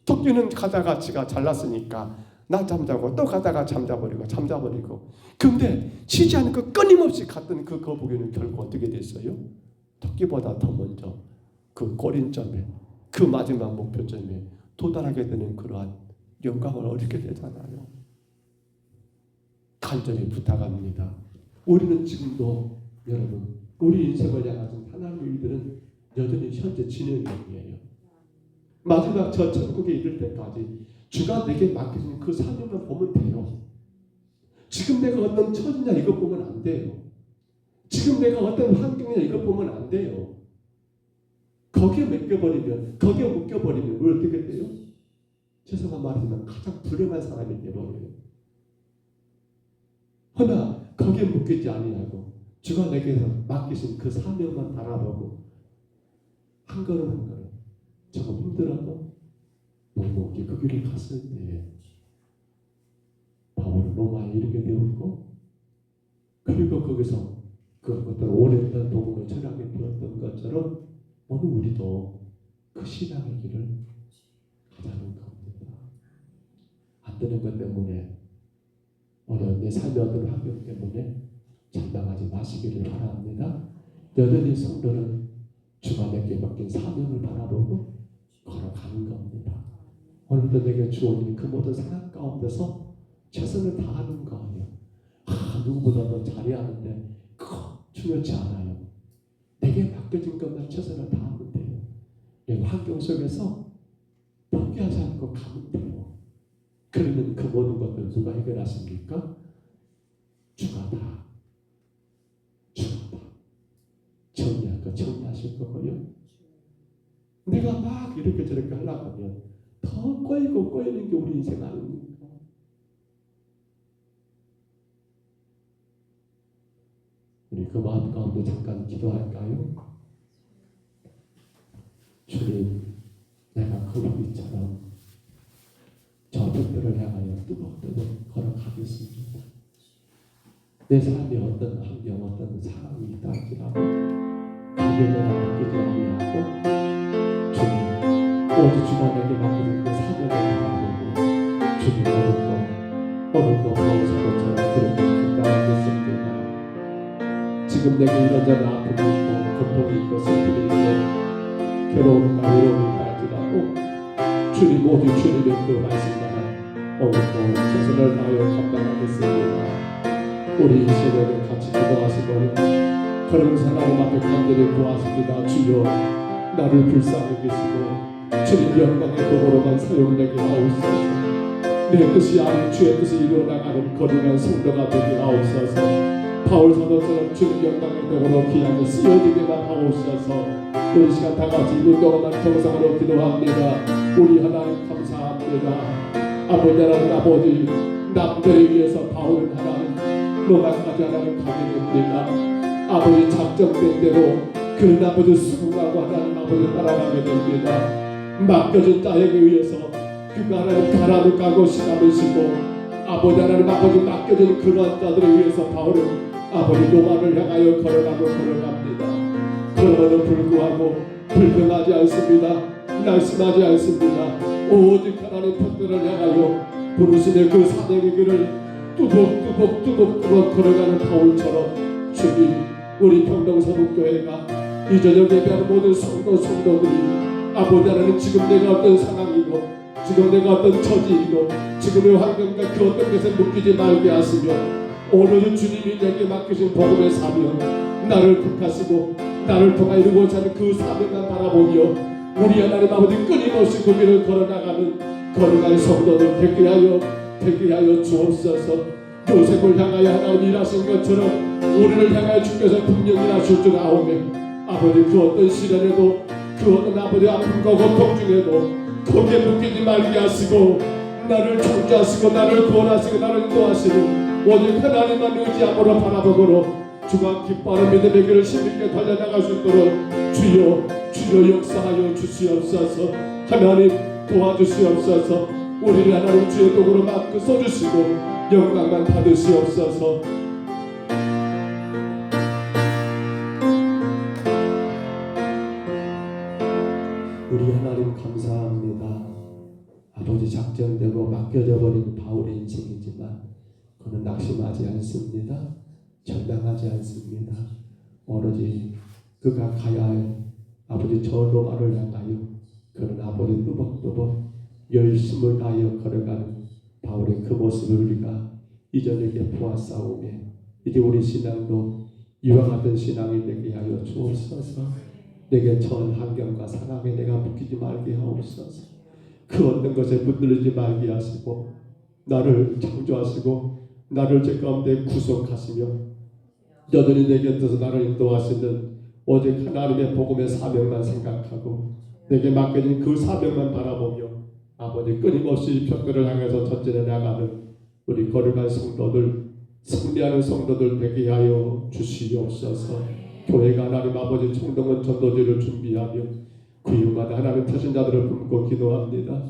토끼는 가다가 지가 잘났으니까 나 잠자고 또 가다가 잠자버리고 근데 쉬지 않고 끊임없이 갔던 그 거북이는 결국 어떻게 됐어요? 토끼보다 더 먼저 그 꼬린점에 그 마지막 목표점에 도달하게 되는 그러한 영광을 얻게 되잖아요. 간절히 부탁합니다. 우리는 지금도 여러분 우리 인생을 향한 하나님의 일들은 여전히 현재 진행 중이에요. 마지막 저 천국에 이를 때까지 주가 내게 맡겨진 그 사명만 보면 돼요. 지금 내가 어떤 처지냐 이것 보면 안 돼요. 지금 내가 어떤 환경이냐 이것 보면 안 돼요. 거기에 맡겨버리면 거기에 묶여버리면 왜 어떻게 돼요? 죄송한 말이지만 가장 불행한 사람이 되어버려요. 허나 거기에 묶이지 아니하고 주가 내게서 맡기신 그 사명만 바라보고 한 걸음 한 걸음 조금 힘들어도 묵묵히 그 길을 갔을 때 바울은 로마에 이르게 되었고 그리고 거기서 그것들 오랜 복음을 전하게 되었던 것처럼 오늘 우리도 그 신앙의 길을 가자는 겁니다. 안 되는 것 때문에 어려운 내 삶의 어떤 환경 때문에 절망하지 마시기를 바랍니다. 여전히 성도는 주가 내게 맡긴 사명을 바라보고 걸어가는 겁니다. 오늘도 내게 주어진 그 모든 상황 가운데서 최선을 다하는 거예요. 누구보다 더 잘해야하는데 그거 중요치 않아요. 내게 맡겨진 것만 최선을 다하면 돼요. 이 환경 속에서 포기하지 않고 가면 돼요. 그러면 그 모든 것들 누가 해결하십니까? 주가 다 정리할 거 정리하실 거고요. 내가 막 이렇게 저렇게 하려고 하면 더 꼬이고 꼬이는 게 우리 인생 아닙니까? 우리 그 마음 가운데 잠깐 기도할까요? 주님, 내가 거북이처럼 저들을 향하여 뚜벅뚜벅 걸어가겠습니다. 내 삶에 어떤 환경, 어떤 상황이 있다 할지라도 그게 내가 바뀌지 아니하고 주님, 오직 주가 내게 맡겨진 그 사명을 바라보고 주님 오늘도 바울사도처럼 그렇게 감당하겠습니다. 지금 내게 이런저런 아픔이 있고 고통이 있고 슬픔이 있고 괴로움과 외로움이 있다 할지라도 주님 오직 주님의 그 말씀 따라 오늘도 최선을 다하여 감당하겠습니다. 우리 이 새벽에 같이 기도하시고 그런 사람 앞에 간절히 구하십니다. 주여 나를 불쌍히 계시고 주님 영광의 도구로만 사용되게 하옵소서. 내 뜻이 아닌 주의 뜻이 이루어나가는 거룩한 성도가 되게 하옵소서. 바울 사도처럼 주님 영광의 도구로 귀하게 쓰여지게만 하옵소서. 우리 시간 다 같이 이룬 동안만 평상으로 기도합니다. 우리 하나님 감사합니다. 아버지 하나님 아버지 남들에 위해서 바울은 하나님 로마까지 하나님 가게 됩니다. 아버지 작정된 대로 그 아버지 수긍하고 하나님 아버지 따라가게 됩니다. 맡겨진 자에게 의해서 그가 하나님 바람을 까고 시간을 쉬고 아버지 하나님 아버지 맡겨진 그러한 자들에 의해서 바울은 아버지 로마를 향하여 걸어갑니다. 그럼에도 불구하고 불평하지 않습니다. 날씬하지 않습니다. 오직 하나님 편들을 향하여 부르시는 그 사명의 길을 뚜벅뚜벅 걸어가는 바울처럼 주님 우리 평동서북교회가 이 저녁 예배하는 모든 성도들이 아버지 하나님 지금 내가 어떤 상황이고 지금 내가 어떤 처지이고 지금의 환경과 그 어떤 것에 묶이지 말게 하시며 오늘은 주님이 내게 맡기신 복음의 사명 나를 택하시고 나를 통하 이루고자 하는 그 사명만 바라보며 우리 하나님 아버지 끊임없이 그 길을 걸어나가는 거룩한 성도들 되게 하여 주옵소서. 요셉을 향하여 하나님 일하신 것처럼 우리를 향하여 주께서 분명히 일하실 줄 아오매 아버지 그 어떤 시련에도 그 어떤 아버지 아픔과 고통 중에도 거기에 묶이지 말게 하시고 나를 창조하시고 나를 구원하시고 나를 인도하시는 오직 하나님만 의지함으로 바라보므로 주가 기뻐하는 믿음의 길을 힘있게 달려나갈 수 있도록 주여 역사하여 주시옵소서. 하나님 도와주시옵소서. 우리를 하나님 주의 도구로 막 써주시고 영광만 받으시옵소서. 우리 하나님 감사합니다. 아버지 작정되고 맡겨져 버린 바울의 인생이지만 그는 낙심하지 않습니다. 절망하지 않습니다. 오로지 그가 가야 할 아버지 저 로마를 향하여 그는 아버지 뚜벅뚜벅 열심을 다하여 걸어가는 바울의 그 모습을 우리가 이전에게 보았사오며 이제 우리 신앙도 이와 같은 신앙이 되게 하여 주옵소서. 내게 전 환경과 상황에 내가 묶이지 말게 하옵소서. 그 어떤 것에 붙들리지 말게 하시고 나를 창조하시고 나를 제 가운데 구속하시며 여전히 내 곁에서 나를 인도하시는 오직 하나님의 복음의 사명만 생각하고 내게 맡겨진 그 사명만 바라보며 아버지 끊임없이 벽들을 향해서 전진해 나가는 우리 거룩한 성도들 승리하는 성도들 되게 하여 주시옵소서. 교회가 하나님 아버지 총동원 전도지를 준비하며 그 이유마다 하나님 태신자들을 품고 기도합니다.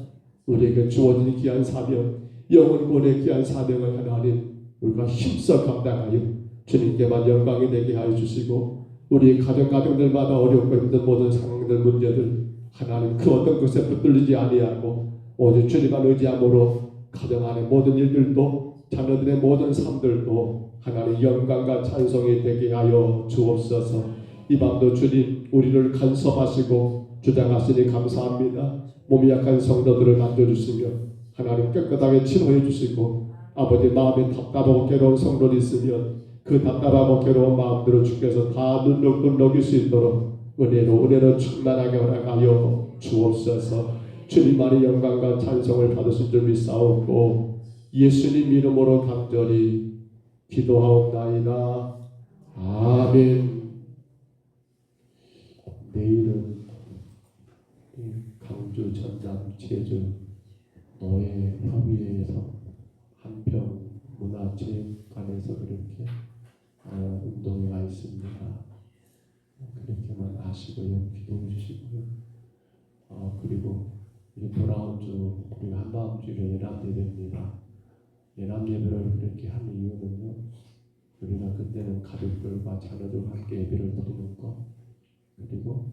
우리에게 주어진 귀한 사명 영혼권의 귀한 사명을 하나님 우리가 힘써 감당하여 주님께만 영광이 되게 하여 주시고 우리 가정들마다 어렵고 힘든 모든 상황들 문제들 하나님 그 어떤 것에 붙들리지 아니하고 오직 주님만 의지함으로 가정 안의 모든 일들도 자녀들의 모든 삶들도 하나님 영광과 찬송이 되게 하여 주옵소서. 이 밤도 주님 우리를 간섭하시고 주장하시니 감사합니다. 몸이 약한 성도들을 만져주시며 하나님 깨끗하게 치료해 주시고 아버지 마음에 답답하고 괴로운 성도들이 있으면 그 답답하고 괴로운 마음들을 주께서 다 눈녹일 수 있도록 은혜로 충만하게 허락하여 주옵소서. 주님만의 영광과 찬송을 받으실 줄 믿사옵고 예수님 이름으로 간절히 기도하옵나이다. 아멘. 내일은 강주 전남 제주 노예 협의회에서 한평 문화체육관에서 그렇게 운동회가 있습니다. 그렇게만 아시고요. 기도해 주시고요. 그리고 돌아온 주 우리가 한다음 주에 예람 예배입니다. 예람 예배를 그렇게 하는 이유는요. 우리가 그때는 가족들과 자녀들과 함께 예배를 드리는 것 그리고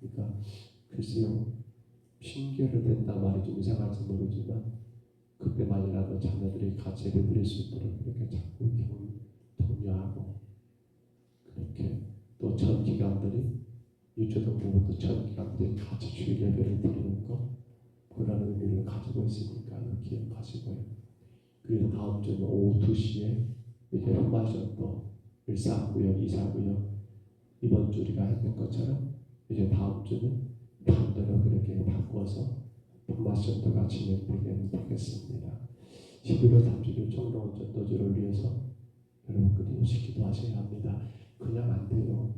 그러니까 글쎄요 핑계를 댄다 말이 좀 이상할지 모르지만 그때만이라도 자녀들이 같이 예배 드릴 수 있도록 그렇게 자꾸 독려하고 그렇게 또 전 기관들이 유초등부부터 전 기관들이 같이 주일 예배를 드리는 것 그런 의미를 가지고 있으니까 기억하시고요. 그래서 다음 주는 오후 2시에 이제 흠마션도 1사구역 2사구역 이번 주 우리가 했던 것처럼 이제 다음 주는 반대로 그렇게 바꿔서 흠마션도가 진행되겠습니다. 11월 30일 총동 전도주를 위해서 여러분 끊임없이 기도하셔야 합니다. 그냥 안 돼요.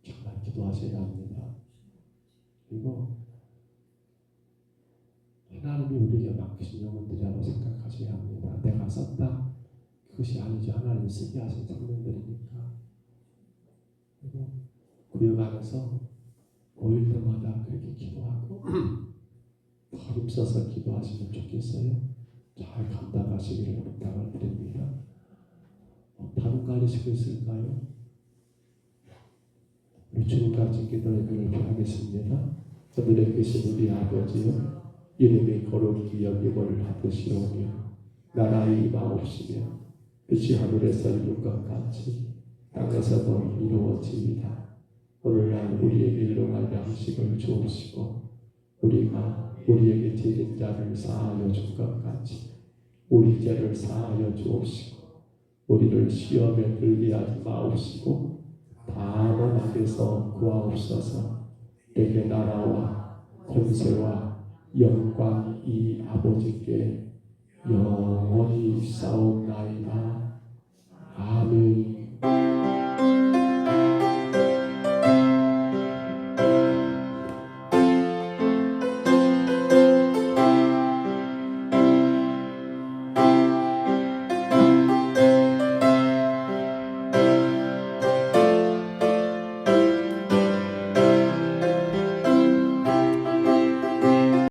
정말 기도하셔야 합니다. 그리고 하나님이 우리에게 맡기신 영혼들이라고 생각하셔야 합니다. 내가 썼다? 그것이 아니죠. 하나님이 쓰게 하신 생명들이니까. 그리고 구역 안에서 모일 때마다 그렇게 기도하고 더 힘써서 기도하시면 좋겠어요. 잘 감당하시기를 부탁을 드립니다. 다른 거 아니시고 있을까요? 우리 주님같이 기도의 그를 하겠습니다. 하늘에 계신 우리 아버지요 이름이 거룩히 여김을 받으시오며 나라의 임하옵시며 뜻이 하늘에서 이룬 것 같이 땅에서도 이루어지이다. 오늘날 우리에게 일용할 양식을 주옵시고 우리가 우리에게 죄진 자를 사하여 준 것 같이 우리 죄를 사하여 주옵시고 우리를 시험에 들게 하지 마옵시고 다만 악에서 구하옵소서. 내게 나라와 권세와 영광이 아버지께 영원히 싸움나이다. 아멘.